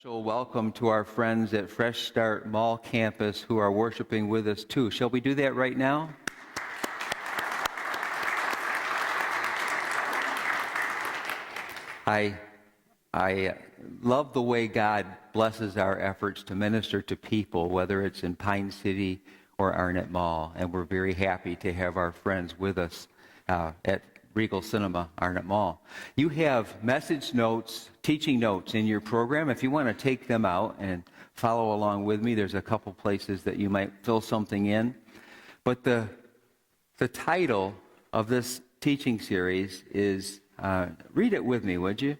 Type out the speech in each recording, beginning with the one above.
Welcome to our friends at Fresh Start Mall Campus who are worshiping with us too. Shall we do that right now? I love the way God blesses our efforts to minister to people, whether it's in Pine City or Arnett Mall, and we're very happy to have our friends with us at Regal Cinema, Arnett Mall. You have message notes, teaching notes in your program. If you want to take them out and follow along with me, there's a couple places that you might fill something in. But the title of this teaching series is, read it with me, would you?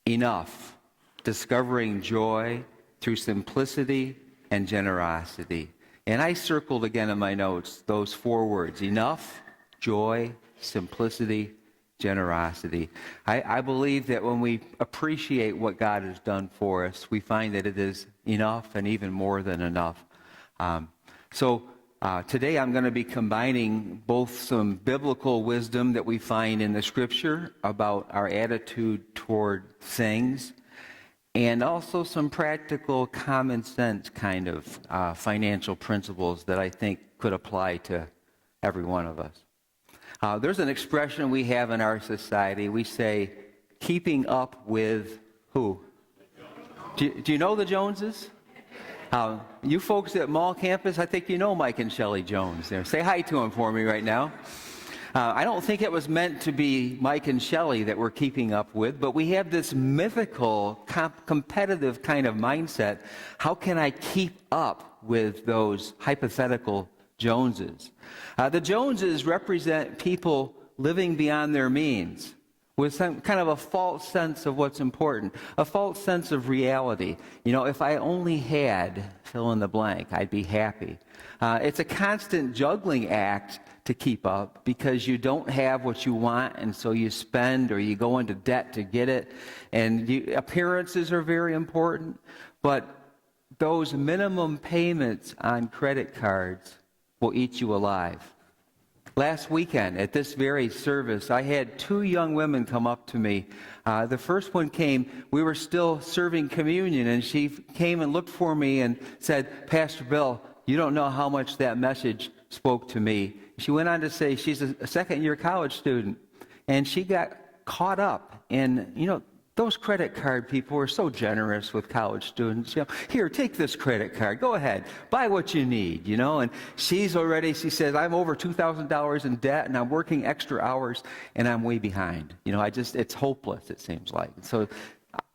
Enough. Discovering joy through simplicity and generosity. And I circled again in my notes those four words: enough, joy, simplicity, generosity. I believe that when we appreciate what God has done for us, we find that it is enough and even more than enough. Today I'm going to be combining both some biblical wisdom that we find in the Scripture about our attitude toward things, and also some practical, common sense kind of financial principles that I think could apply to every one of us. There's an expression we have in our society. We say, keeping up with who? Do you know the Joneses? You folks at Mall Campus, I think you know Mike and Shelley Jones there. Say hi to them for me right now. I don't think it was meant to be Mike and Shelley that we're keeping up with, but we have this mythical, competitive kind of mindset. How can I keep up with those hypothetical Joneses? The Joneses represent people living beyond their means with some kind of a false sense of what's important, a false sense of reality. You know, if I only had fill in the blank, I'd be happy. It's a constant juggling act to keep up because you don't have what you want, and so you spend or you go into debt to get it. And appearances are very important, but those minimum payments on credit cards will eat you alive. Last weekend at this very service, I had two young women come up to me. The first one came, we were still serving communion, and she came and looked for me and said, "Pastor Bill, you don't know how much that message spoke to me." She went on to say she's a second-year college student, and she got caught up in, those credit card people are so generous with college students. Here, take this credit card. Go ahead. Buy what you need, And she says, I'm over $2,000 in debt, and I'm working extra hours, and I'm way behind. It's hopeless, it seems like. So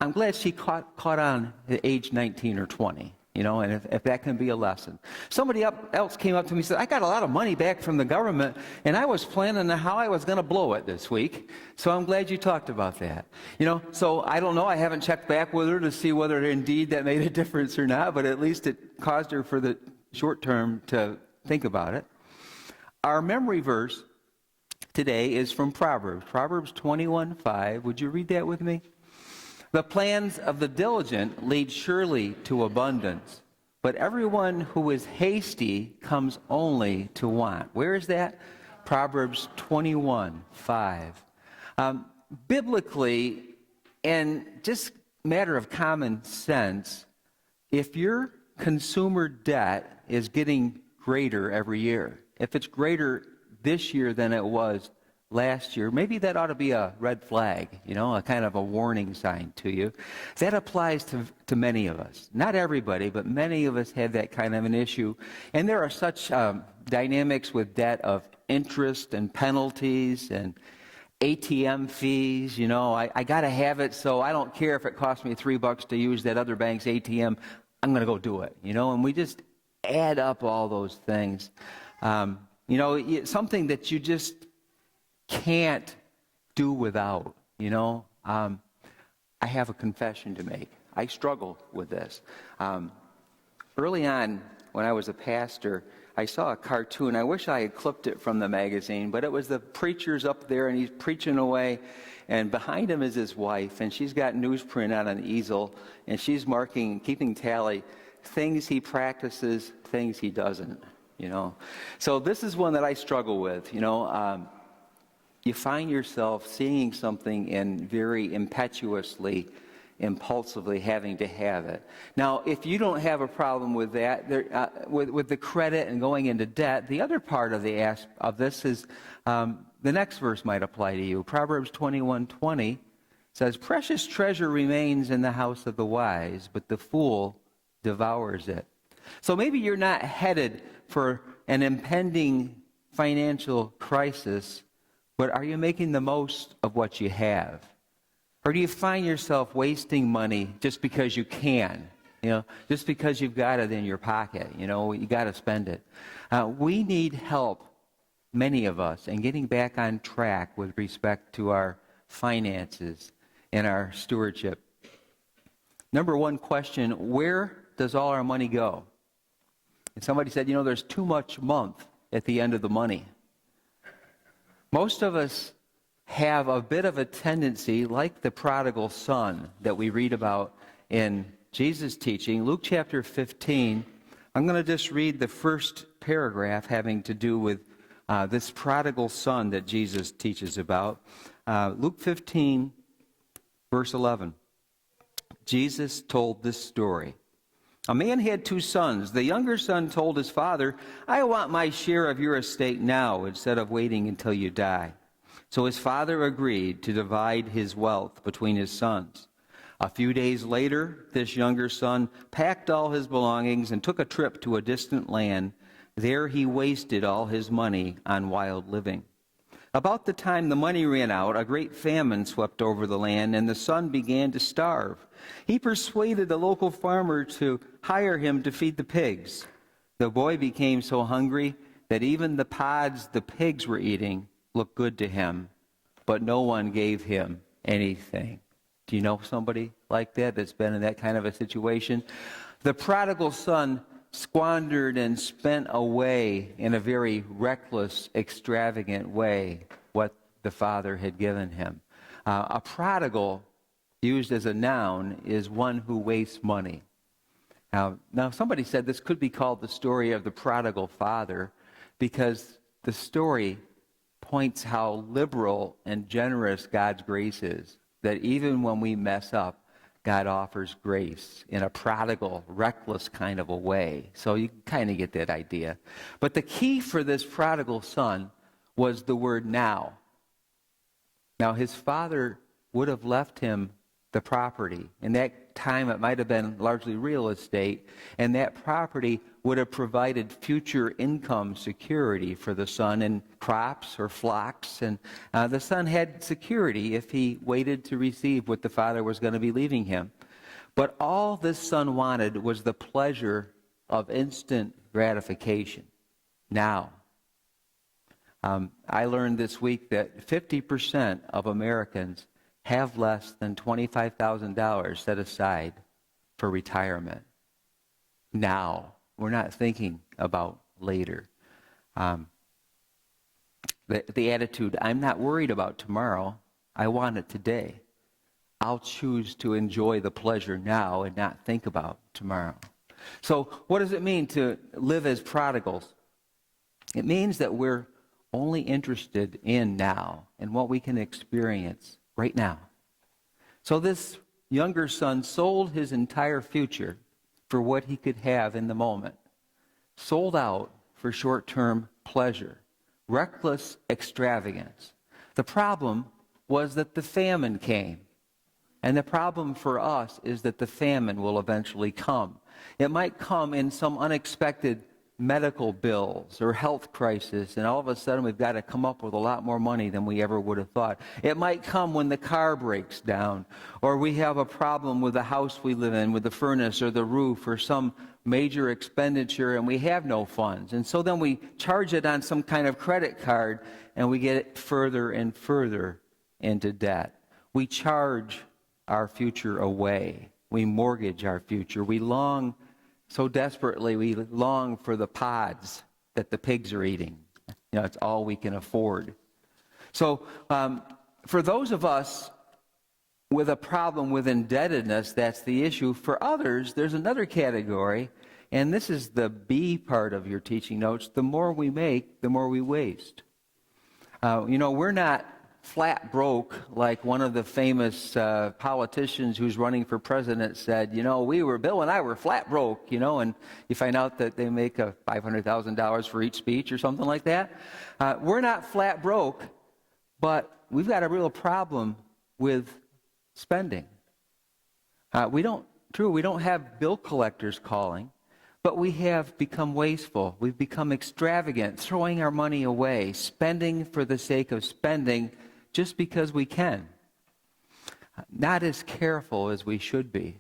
I'm glad she caught on at age 19 or 20. And if that can be a lesson. Somebody else came up to me and said, I got a lot of money back from the government, and I was planning on how I was going to blow it this week. So I'm glad you talked about that. So I don't know. I haven't checked back with her to see whether indeed that made a difference or not, but at least it caused her for the short term to think about it. Our memory verse today is from Proverbs 21:5. Would you read that with me? The plans of the diligent lead surely to abundance, but everyone who is hasty comes only to want. Where is that? Proverbs 21:5. Biblically, and just matter of common sense, if your consumer debt is getting greater every year, if it's greater this year than it was last year, maybe that ought to be a red flag, a kind of a warning sign to you. That applies to many of us. Not everybody, but many of us have that kind of an issue. And there are such dynamics with debt of interest and penalties and ATM fees. I got to have it, so I don't care if it costs me $3 to use that other bank's ATM. I'm going to go do it, and we just add up all those things. Something that you just can't do without, I have a confession to make. I struggle with this. Early on, when I was a pastor, I saw a cartoon. I wish I had clipped it from the magazine, but it was the preacher's up there, and he's preaching away, and behind him is his wife, and she's got newsprint on an easel, and she's marking, keeping tally, things he practices, things he doesn't, So this is one that I struggle with, You find yourself seeing something and very impetuously impulsively having to have it. Now, if you don't have a problem with that, with the credit and going into debt, the other part of this is the next verse might apply to you. Proverbs 21:20 says, "Precious treasure remains in the house of the wise, but the fool devours it." So maybe you're not headed for an impending financial crisis, but are you making the most of what you have? Or do you find yourself wasting money just because you can? Just because you've got it in your pocket, you got to spend it. We need help, many of us, in getting back on track with respect to our finances and our stewardship. Number one question, where does all our money go? And somebody said, there's too much month at the end of the money. Most of us have a bit of a tendency, like the prodigal son that we read about in Jesus' teaching, Luke chapter 15. I'm going to just read the first paragraph having to do with this prodigal son that Jesus teaches about. Luke 15, verse 11. Jesus told this story. A man had 2 sons. The younger son told his father, "I want my share of your estate now instead of waiting until you die." So his father agreed to divide his wealth between his sons. A few days later, this younger son packed all his belongings and took a trip to a distant land. There he wasted all his money on wild living. About the time the money ran out, a great famine swept over the land, and the son began to starve. He persuaded a local farmer to hire him to feed the pigs. The boy became so hungry that even the pods the pigs were eating looked good to him, but no one gave him anything. Do you know somebody like that that's been in that kind of a situation? The prodigal son squandered and spent away in a very reckless, extravagant way what the father had given him. A prodigal, used as a noun, is one who wastes money. Now, somebody said this could be called the story of the prodigal father because the story points how liberal and generous God's grace is, that even when we mess up, God offers grace in a prodigal, reckless kind of a way. So you kind of get that idea. But the key for this prodigal son was the word now. Now, his father would have left him the property. In that time, it might have been largely real estate, and that property would have provided future income security for the son in crops or flocks, and the son had security if he waited to receive what the father was going to be leaving him. But all this son wanted was the pleasure of instant gratification. Now, I learned this week that 50% of Americans have less than $25,000 set aside for retirement. Now, we're not thinking about later. The attitude, I'm not worried about tomorrow, I want it today. I'll choose to enjoy the pleasure now and not think about tomorrow. So what does it mean to live as prodigals? It means that we're only interested in now and what we can experience right now. So this younger son sold his entire future for what he could have in the moment. Sold out for short-term pleasure. Reckless extravagance. The problem was that the famine came. And the problem for us is that the famine will eventually come. It might come in some unexpected medical bills or health crisis, and all of a sudden we've got to come up with a lot more money than we ever would have thought. It might come when the car breaks down, or we have a problem with the house we live in, with the furnace or the roof, or some major expenditure, and we have no funds. And so then we charge it on some kind of credit card, and we get further and further into debt. We charge our future away. We mortgage our future. We long so desperately, we long for the pods that the pigs are eating. It's all we can afford. So for those of us with a problem with indebtedness, that's the issue. For others, there's another category, and this is the B part of your teaching notes. The more we make, the more we waste. We're not flat broke like one of the famous politicians who's running for president said. Bill and I were flat broke, and you find out that they make $500,000 for each speech or something like that. We're not flat broke, but we've got a real problem with spending. We don't have bill collectors calling, but we have become wasteful. We've become extravagant, throwing our money away, spending for the sake of spending just because we can. Not as careful as we should be.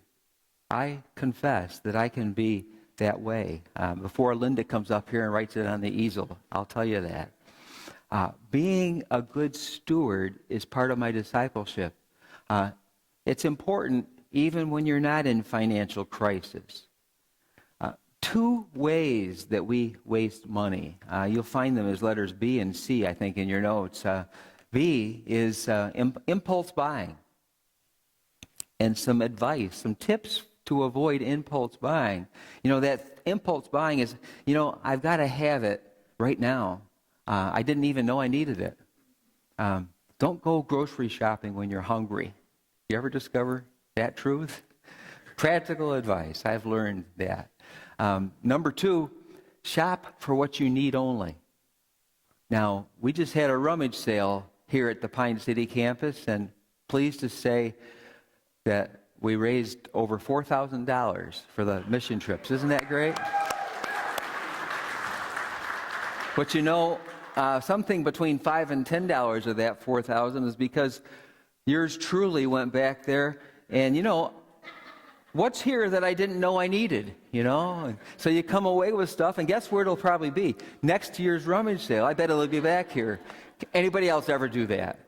I confess that I can be that way. Before Linda comes up here and writes it on the easel, I'll tell you that. Being a good steward is part of my discipleship. It's important even when you're not in financial crisis. Two ways that we waste money. You'll find them as letters B and C, I think, in your notes. B is impulse buying. And some advice, some tips to avoid impulse buying. That impulse buying is, I've got to have it right now. I didn't even know I needed it. Don't go grocery shopping when you're hungry. You ever discover that truth? Practical advice. I've learned that. Number 2, shop for what you need only. Now, we just had a rummage sale here at the Pine City campus, and pleased to say that we raised over $4,000 for the mission trips. Isn't that great? But something between $5 and $10 of that $4,000 is because yours truly went back there, and what's here that I didn't know I needed, And so you come away with stuff, and guess where it'll probably be? Next year's rummage sale. I bet it'll be back here. Anybody else ever do that?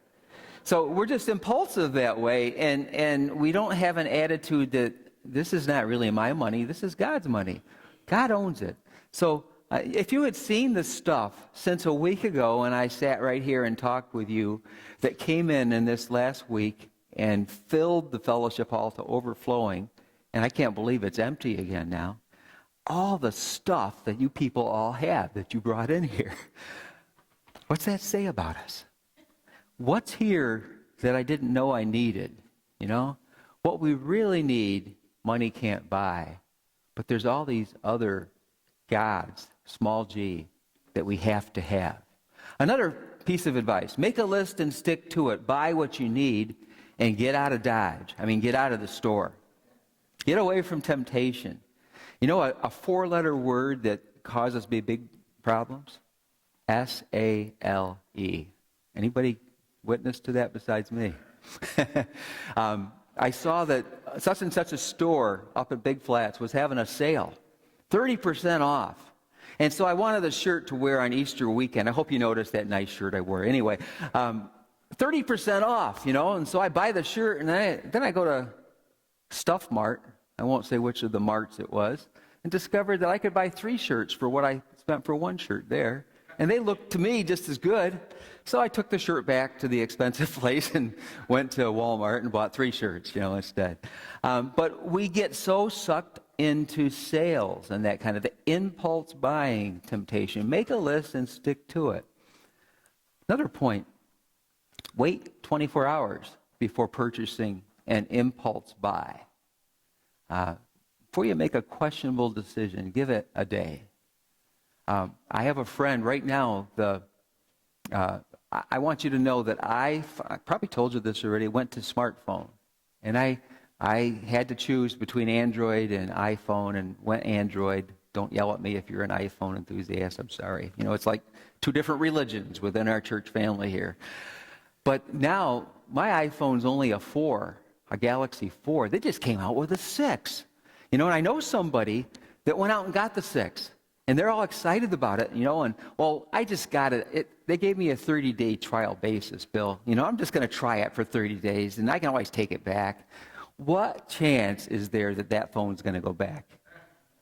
So we're just impulsive that way, and we don't have an attitude that this is not really my money, this is God's money. God owns it. So if you had seen the stuff since a week ago, and I sat right here and talked with you, that came in this last week and filled the fellowship hall to overflowing, and I can't believe it's empty again now. All the stuff that you people all have that you brought in here. What's that say about us? What's here that I didn't know I needed? What we really need, money can't buy. But there's all these other gods, small g, that we have to have. Another piece of advice, make a list and stick to it. Buy what you need and get out of Dodge. Get out of the store. Get away from temptation. A 4-letter word that causes me big problems? S-A-L-E. Anybody witness to that besides me? I saw that such and such a store up at Big Flats was having a sale, 30% off. And so I wanted a shirt to wear on Easter weekend. I hope you noticed that nice shirt I wore. Anyway, 30% off, and so I buy the shirt, and then I go to Stuff Mart. I won't say which of the marts it was, and discovered that I could buy 3 shirts for what I spent for 1 shirt there. And they looked to me just as good. So I took the shirt back to the expensive place and went to Walmart and bought 3 shirts, instead. But we get so sucked into sales and that kind of the impulse buying temptation. Make a list and stick to it. Another point, wait 24 hours before purchasing an impulse buy. Before you make a questionable decision, give it a day. I have a friend right now, I want you to know that I probably told you this already, went to smartphone. And I had to choose between Android and iPhone and went Android. Don't yell at me if you're an iPhone enthusiast, I'm sorry. It's like 2 different religions within our church family here. But now, my iPhone's only a 4, a Galaxy 4. They just came out with a 6. And I know somebody that went out and got the 6. And they're all excited about it, I just got it. They gave me a 30-day trial basis, Bill. I'm just going to try it for 30 days, and I can always take it back. What chance is there that phone's going to go back?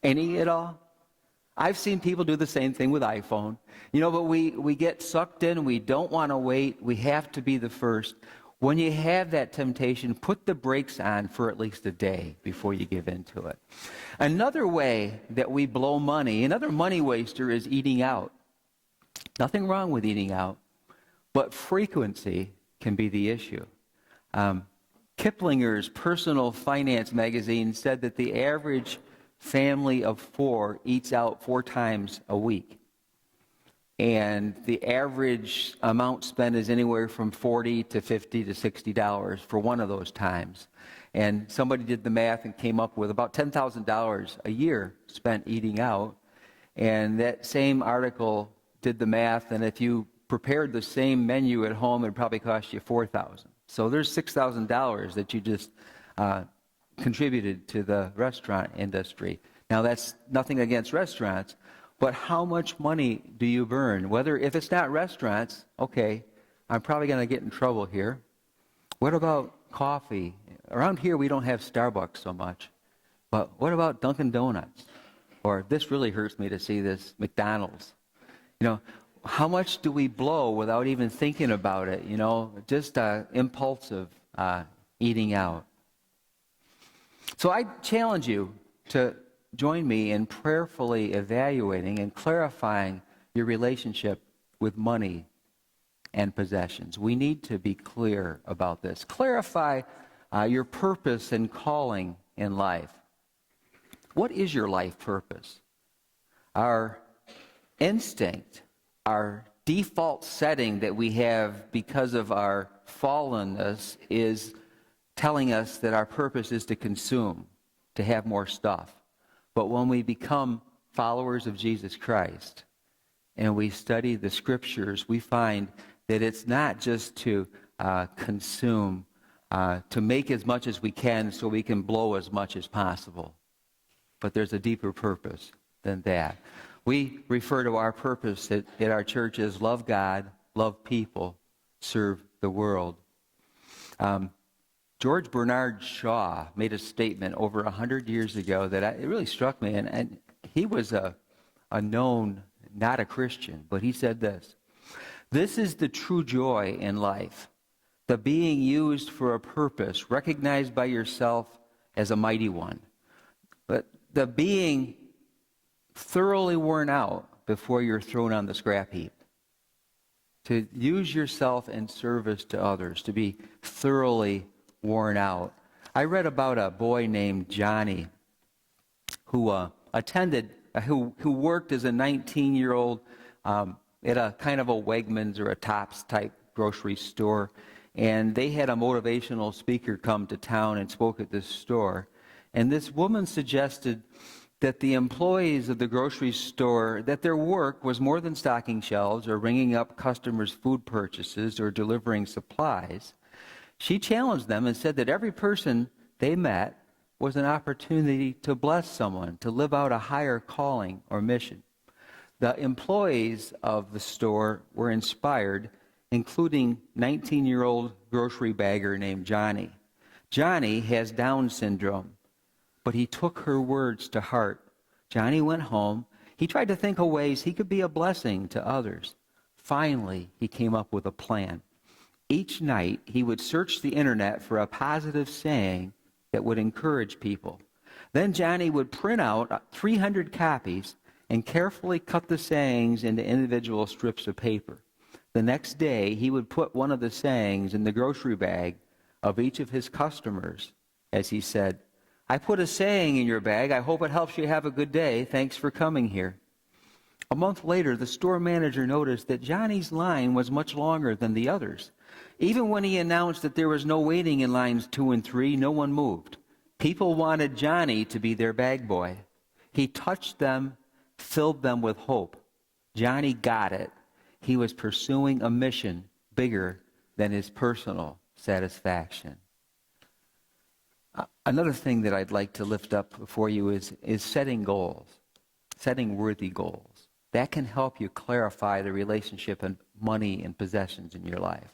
Any at all? I've seen people do the same thing with iPhone. But we get sucked in, we don't want to wait, we have to be the first. When you have that temptation, put the brakes on for at least a day before you give in to it. Another way that we blow money, another money waster, is eating out. Nothing wrong with eating out, but frequency can be the issue. Kiplinger's Personal Finance magazine said that the average family of 4 eats out 4 times a week. And the average amount spent is anywhere from $40 to $50 to $60 for one of those times. And somebody did the math and came up with about $10,000 a year spent eating out. And that same article did the math, and if you prepared the same menu at home, it would probably cost you $4,000. So there's $6,000 that you just contributed to the restaurant industry. Now, that's nothing against restaurants, but how much money do you burn? If it's not restaurants, okay, I'm probably going to get in trouble here. What about coffee? Around here, we don't have Starbucks so much. But what about Dunkin' Donuts? Or this really hurts me to see this, McDonald's. How much do we blow without even thinking about it? Just impulsive eating out. So I challenge you to join me in prayerfully evaluating and clarifying your relationship with money and possessions. We need to be clear about this. Clarify your purpose and calling in life. What is your life purpose? Our instinct, our default setting that we have because of our fallenness is telling us that our purpose is to consume, to have more stuff. But when we become followers of Jesus Christ and we study the scriptures, we find that it's not just to consume, to make as much as we can so we can blow as much as possible. But there's a deeper purpose than that. We refer to our purpose at our church as love God, love people, serve the world. George Bernard Shaw made a statement over 100 years ago that it really struck me, and he was a known, not a Christian, but he said this: "This is the true joy in life, the being used for a purpose, recognized by yourself as a mighty one, but the being thoroughly worn out before you're thrown on the scrap heap. To use yourself in service to others, to be thoroughly worn out." I read about a boy named Johnny who worked as a 19-year-old at a kind of a Wegmans or a Tops type grocery store, and they had a motivational speaker come to town and spoke at this store. And this woman suggested that the employees of the grocery store, that their work was more than stocking shelves or ringing up customers' food purchases or delivering supplies. She challenged them and said that every person they met was an opportunity to bless someone, to live out a higher calling or mission. The employees of the store were inspired, including 19-year-old grocery bagger named Johnny. Johnny has Down syndrome, but he took her words to heart. Johnny went home. He tried to think of ways he could be a blessing to others. Finally, he came up with a plan. Each night, he would search the internet for a positive saying that would encourage people. Then Johnny would print out 300 copies and carefully cut the sayings into individual strips of paper. The next day, he would put one of the sayings in the grocery bag of each of his customers, as he said, "I put a saying in your bag. I hope it helps you have a good day. Thanks for coming here." A month later, the store manager noticed that Johnny's line was much longer than the others. Even when he announced that there was no waiting in lines 2 and 3, no one moved. People wanted Johnny to be their bag boy. He touched them, filled them with hope. Johnny got it. He was pursuing a mission bigger than his personal satisfaction. Another thing that I'd like to lift up before you is setting goals, setting worthy goals. That can help you clarify the relationship and money and possessions in your life.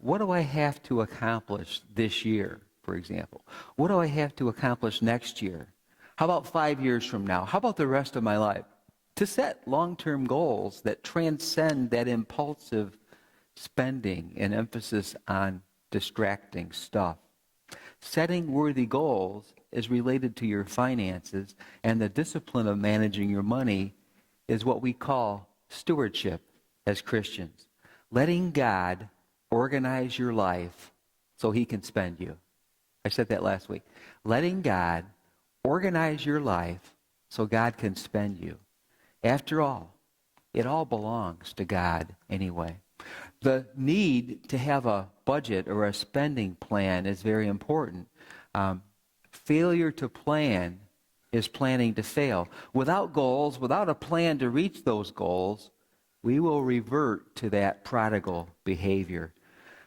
What do I have to accomplish this year, for example? What do I have to accomplish next year? How about 5 years from now? How about the rest of my life? To set long-term goals that transcend that impulsive spending and emphasis on distracting stuff. Setting worthy goals is related to your finances, and the discipline of managing your money is what we call stewardship as Christians. Letting God organize your life so he can spend you. I said that last week. Letting God organize your life so God can spend you. After all, it all belongs to God anyway. The need to have a budget or a spending plan is very important. Failure to plan is planning to fail. Without goals, without a plan to reach those goals, we will revert to that prodigal behavior.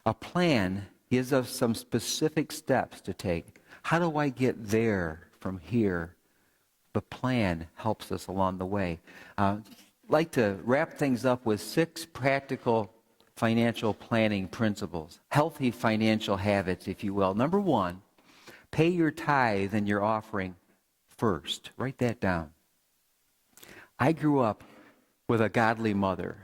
A plan gives us some specific steps to take. How do I get there from here? The plan helps us along the way. I'd like to wrap things up with 6 practical financial planning principles, healthy financial habits, if you will. Number 1, pay your tithe and your offering first. Write that down. I grew up with a godly mother.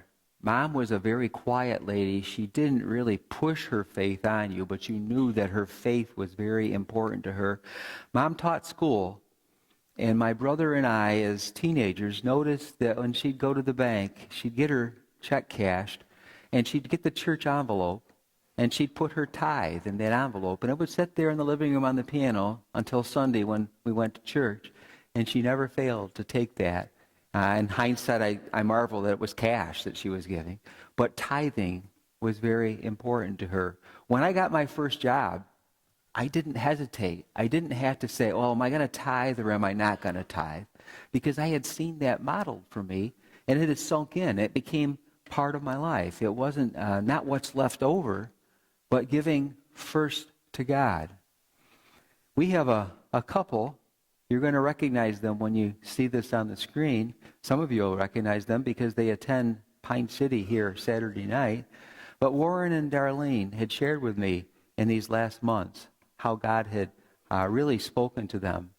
Mom was a very quiet lady. She didn't really push her faith on you, but you knew that her faith was very important to her. Mom taught school, and my brother and I, as teenagers, noticed that when she'd go to the bank, she'd get her check cashed, and she'd get the church envelope, and she'd put her tithe in that envelope, and it would sit there in the living room on the piano until Sunday when we went to church, and she never failed to take that. In hindsight, I marvel that it was cash that she was giving. But tithing was very important to her. When I got my first job, I didn't hesitate. I didn't have to say, oh, am I going to tithe or am I not going to tithe? Because I had seen that modeled for me, and it had sunk in. It became part of my life. It wasn't not what's left over, but giving first to God. We have a couple. You're going to recognize them when you see this on the screen. Some of you will recognize them because they attend Pine City here Saturday night. But Warren and Darlene had shared with me in these last months how God had really spoken to them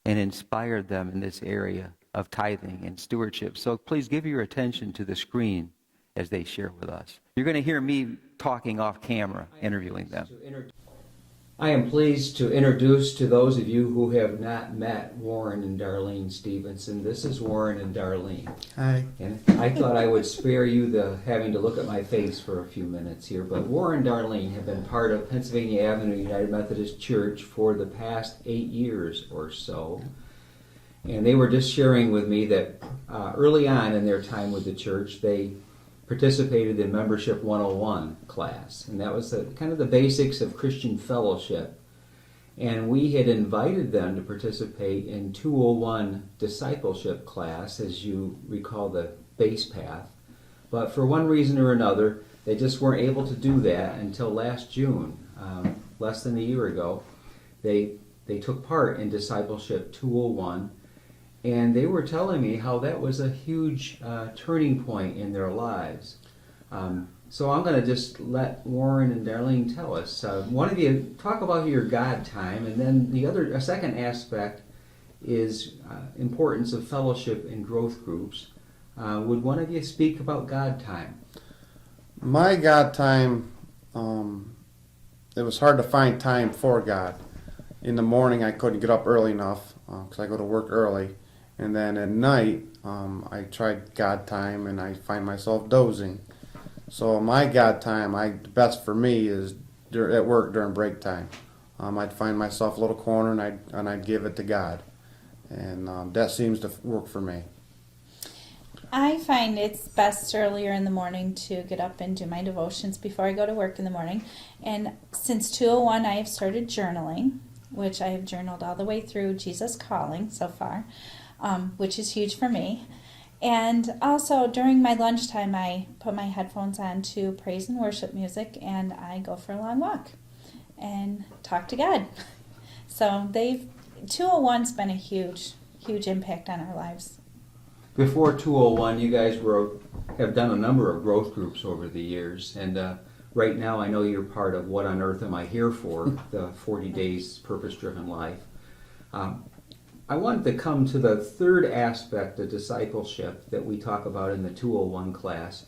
and inspired them in this area of tithing and stewardship. So please give your attention to the screen as they share with us. You're going to hear me talking off camera, interviewing them. I am pleased to introduce to those of you who have not met Warren and Darlene Stevenson. This is Warren and Darlene. Hi. And I thought I would spare you the having to look at my face for a few minutes here, but Warren and Darlene have been part of Pennsylvania Avenue United Methodist Church for the past 8 years or so. And they were just sharing with me that early on in their time with the church, they participated in Membership 101 class, and that was kind of the basics of Christian fellowship. And we had invited them to participate in 201 discipleship class, as you recall the base path. But for one reason or another, they just weren't able to do that until last June, less than a year ago. They took part in Discipleship 201, and they were telling me how that was a huge turning point in their lives. So I'm going to just let Warren and Darlene tell us. One of you talk about your God time, and then a second aspect is importance of fellowship and growth groups. Would one of you speak about God time? My God time, it was hard to find time for God. In the morning I couldn't get up early enough because I go to work early. And then at night, I tried God time, and I find myself dozing. So my God time, the best for me is at work during break time. I'd find myself a little corner, and I'd give it to God, and that seems to work for me. I find it's best earlier in the morning to get up and do my devotions before I go to work in the morning. And since 201, I have started journaling, which I have journaled all the way through Jesus Calling so far. Which is huge for me. And also during my lunchtime, I put my headphones on to praise and worship music, and I go for a long walk and talk to God. So 201's been a huge, huge impact on our lives. Before 201, you guys have done a number of growth groups over the years, and right now I know you're part of What on Earth Am I Here For, the 40 Days Purpose-Driven Life. I wanted to come to the third aspect of discipleship that we talk about in the 201 class,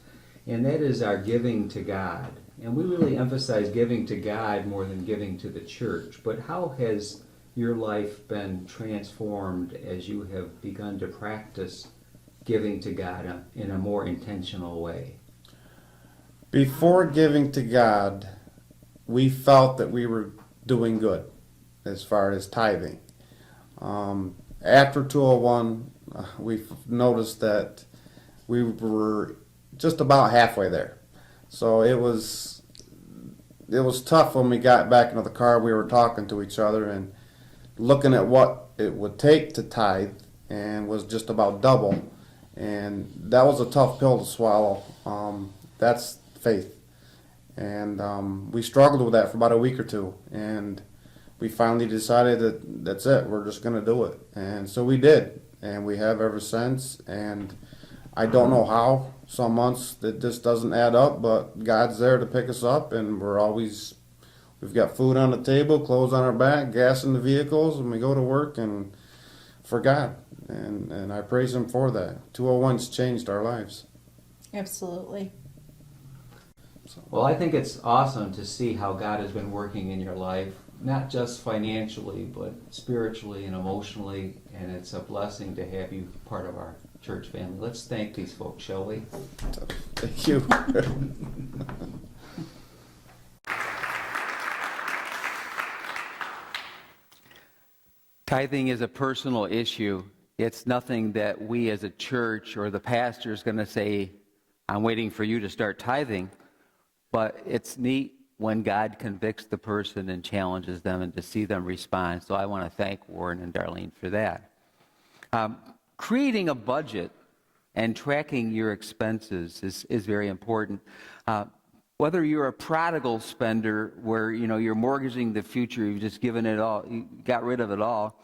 and that is our giving to God. And we really emphasize giving to God more than giving to the church. But how has your life been transformed as you have begun to practice giving to God in a more intentional way? Before giving to God, we felt that we were doing good as far as tithing. After 201, we noticed that we were just about halfway there. So it was tough when we got back into the car. We were talking to each other and looking at what it would take to tithe, and was just about double. And that was a tough pill to swallow. That's faith. And we struggled with that for about a week or two. And we finally decided that that's it. We're just going to do it. And so we did. And we have ever since. And I don't know how. Some months that this doesn't add up, but God's there to pick us up. And we've got food on the table, clothes on our back, gas in the vehicles, and we go to work and for God. And I praise Him for that. 201's changed our lives. Absolutely. Well, I think it's awesome to see how God has been working in your life, not just financially, but spiritually and emotionally, and it's a blessing to have you part of our church family. Let's thank these folks, shall we? Thank you. Tithing is a personal issue. It's nothing that we as a church or the pastor is going to say, I'm waiting for you to start tithing. But it's neat when God convicts the person and challenges them and to see them respond. So I want to thank Warren and Darlene for that. Creating a budget and tracking your expenses is very important. Whether you're a prodigal spender where you're mortgaging the future, you've just given it all, you got rid of it all,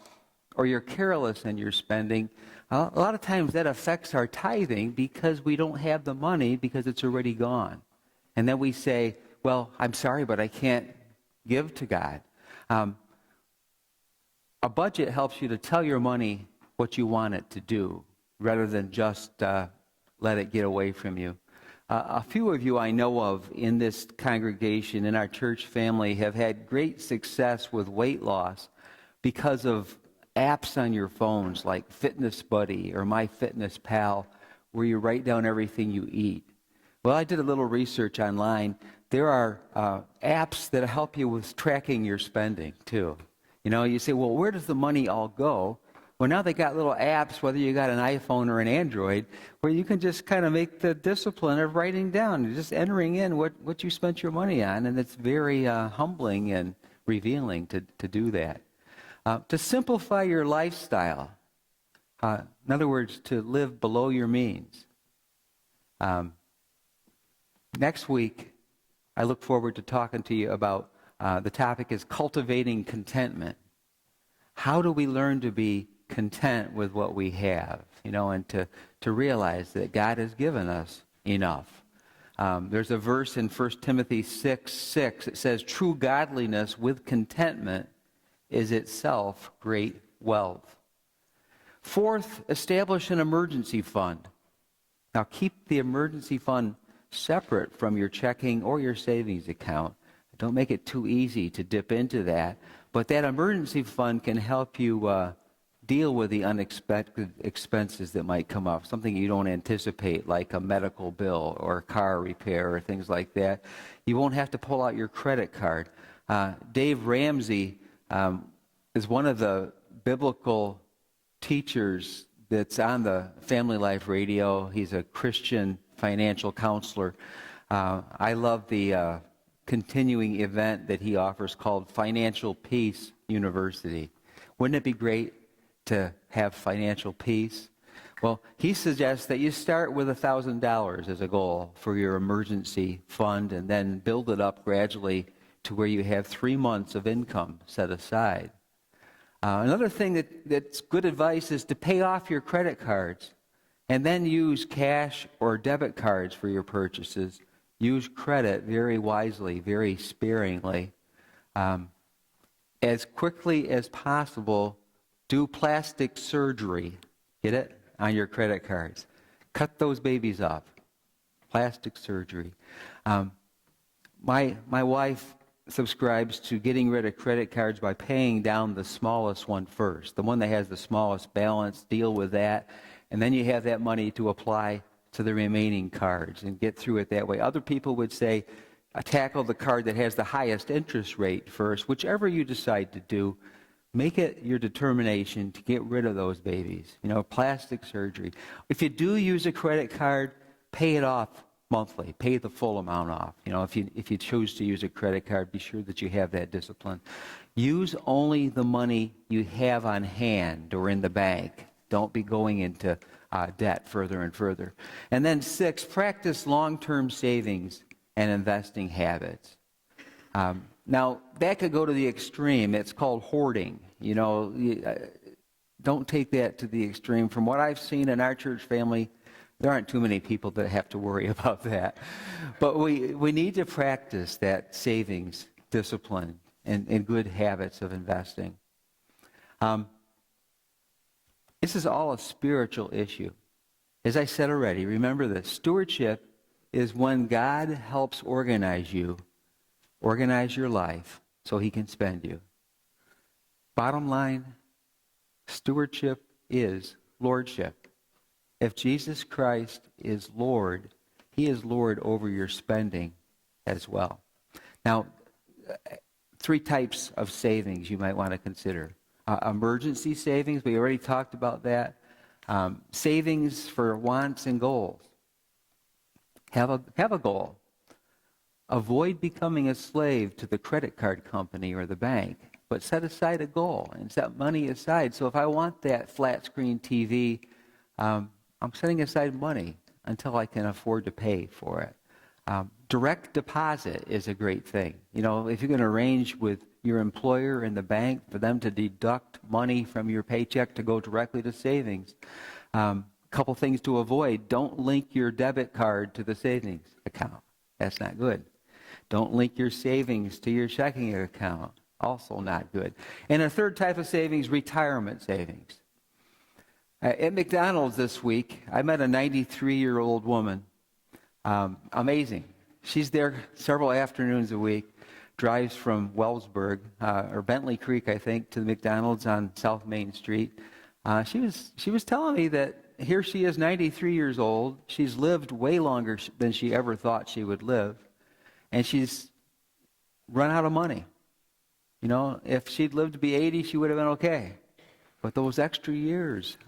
or you're careless in your spending, a lot of times that affects our tithing because we don't have the money because it's already gone. And then we say, well, I'm sorry, but I can't give to God. A budget helps you to tell your money what you want it to do rather than just let it get away from you. A few of you I know of in this congregation, in our church family, have had great success with weight loss because of apps on your phones like Fitness Buddy or MyFitnessPal, where you write down everything you eat. Well, I did a little research online. There are apps that help you with tracking your spending, too. You say, well, where does the money all go? Well, now they got little apps, whether you got an iPhone or an Android, where you can just kind of make the discipline of writing down, just entering in what you spent your money on, and it's very humbling and revealing to do that. To simplify your lifestyle, in other words, to live below your means. Next week, I look forward to talking to you about, the topic is cultivating contentment. How do we learn to be content with what we have, and to realize that God has given us enough. There's a verse in 1 Timothy 6:6. It says, true godliness with contentment is itself great wealth. Fourth, establish an emergency fund. Now keep the emergency fund separate from your checking or your savings account. Don't make it too easy to dip into that. But that emergency fund can help you deal with the unexpected expenses that might come up, something you don't anticipate, like a medical bill or a car repair or things like that. You won't have to pull out your credit card. Dave Ramsey is one of the biblical teachers that's on the Family Life Radio. He's a Christian financial counselor. I love the continuing event that he offers called Financial Peace University. Wouldn't it be great to have financial peace? Well, he suggests that you start with $1,000 as a goal for your emergency fund and then build it up gradually to where you have 3 months of income set aside. Another thing that's good advice is to pay off your credit cards and then use cash or debit cards for your purchases. Use credit very wisely, very sparingly. As quickly as possible, do plastic surgery, get it, on your credit cards. Cut those babies off. Plastic surgery. My wife subscribes to getting rid of credit cards by paying down the smallest one first. The one that has the smallest balance, deal with that. And then you have that money to apply to the remaining cards and get through it that way. Other people would say, tackle the card that has the highest interest rate first. Whichever you decide to do, make it your determination to get rid of those babies. Plastic surgery. If you do use a credit card, pay it off monthly. Pay the full amount off. If you choose to use a credit card, be sure that you have that discipline. Use only the money you have on hand or in the bank. Don't be going into debt further and further. And then 6, practice long-term savings and investing habits. Now, that could go to the extreme. It's called hoarding. Don't take that to the extreme. From what I've seen in our church family, there aren't too many people that have to worry about that. But we need to practice that savings discipline and good habits of investing. This is all a spiritual issue. As I said already, remember this. Stewardship is when God helps organize your life so he can spend you. Bottom line, stewardship is lordship. If Jesus Christ is Lord, he is Lord over your spending as well. Now, 3 types of savings you might want to consider. Emergency savings, we already talked about that. Savings for wants and goals. Have a goal. Avoid becoming a slave to the credit card company or the bank, but set aside a goal and set money aside. So if I want that flat screen TV, I'm setting aside money until I can afford to pay for it. Direct deposit is a great thing. If you're going to arrange with your employer and the bank for them to deduct money from your paycheck to go directly to savings, couple things to avoid. Don't link your debit card to the savings account. That's not good. Don't link your savings to your checking account. Also not good. And a third type of savings, retirement savings. At McDonald's this week, I met a 93-year-old woman. Amazing. She's there several afternoons a week, drives from Wellsburg, or Bentley Creek, I think, to the McDonald's on South Main Street. She was telling me that here she is, 93 years old. She's lived way longer than she ever thought she would live. And she's run out of money. If she'd lived to be 80, she would have been okay. But those extra years,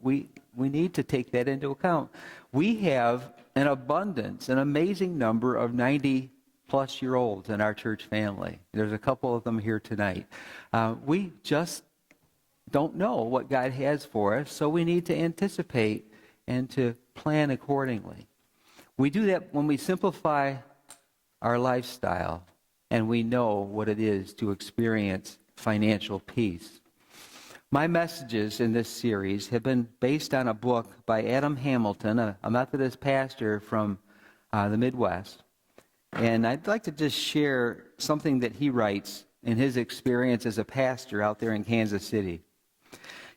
we need to take that into account. We have an abundance, an amazing number of 90-plus-year-olds in our church family. There's a couple of them here tonight. We just don't know what God has for us, so we need to anticipate and to plan accordingly. We do that when we simplify our lifestyle and we know what it is to experience financial peace. My messages in this series have been based on a book by Adam Hamilton, a Methodist pastor from the Midwest. And I'd like to just share something that he writes in his experience as a pastor out there in Kansas City.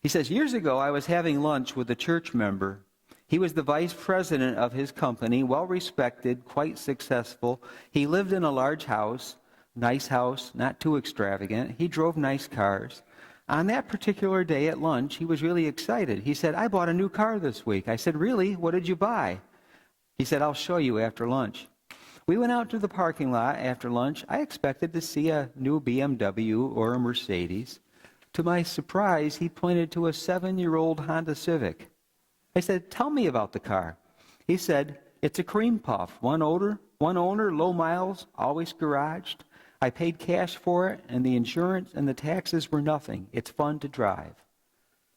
He says, years ago, I was having lunch with a church member. He was the vice president of his company, well-respected, quite successful. He lived in a large house, nice house, not too extravagant. He drove nice cars. On that particular day at lunch, he was really excited. He said, I bought a new car this week. I said, really? What did you buy? He said, I'll show you after lunch. We went out to the parking lot after lunch. I expected to see a new BMW or a Mercedes. To my surprise, he pointed to a 7-year-old Honda Civic. I said, tell me about the car. He said, it's a cream puff, one owner, low miles, always garaged. I paid cash for it, and the insurance and the taxes were nothing. It's fun to drive.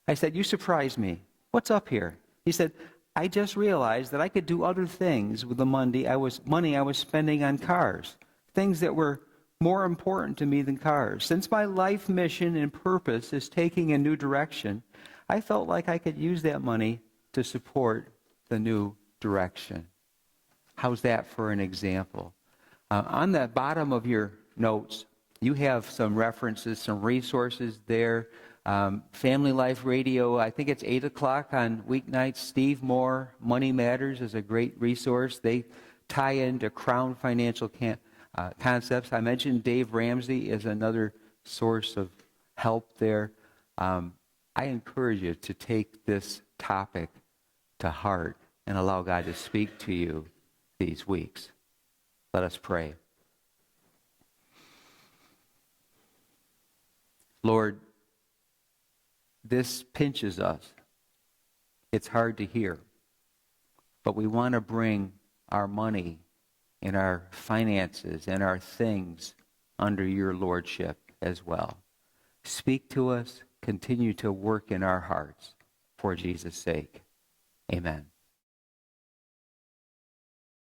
I said, you surprised me. What's up here? He said, I just realized that I could do other things with the money I was spending on cars, things that were more important to me than cars. Since my life mission and purpose is taking a new direction, I felt like I could use that money to support the new direction. How's that for an example? On the bottom of your notes, you have some references, some resources there. Family Life Radio, I think it's 8 o'clock on weeknights. Steve Moore, Money Matters is a great resource. They tie into Crown Financial concepts. I mentioned Dave Ramsey is another source of help there. I encourage you to take this topic to heart and allow God to speak to you these weeks. Let us pray. Lord, this pinches us. It's hard to hear. But we want to bring our money and our finances and our things under your lordship as well. Speak to us. Continue to work in our hearts for Jesus' sake. Amen.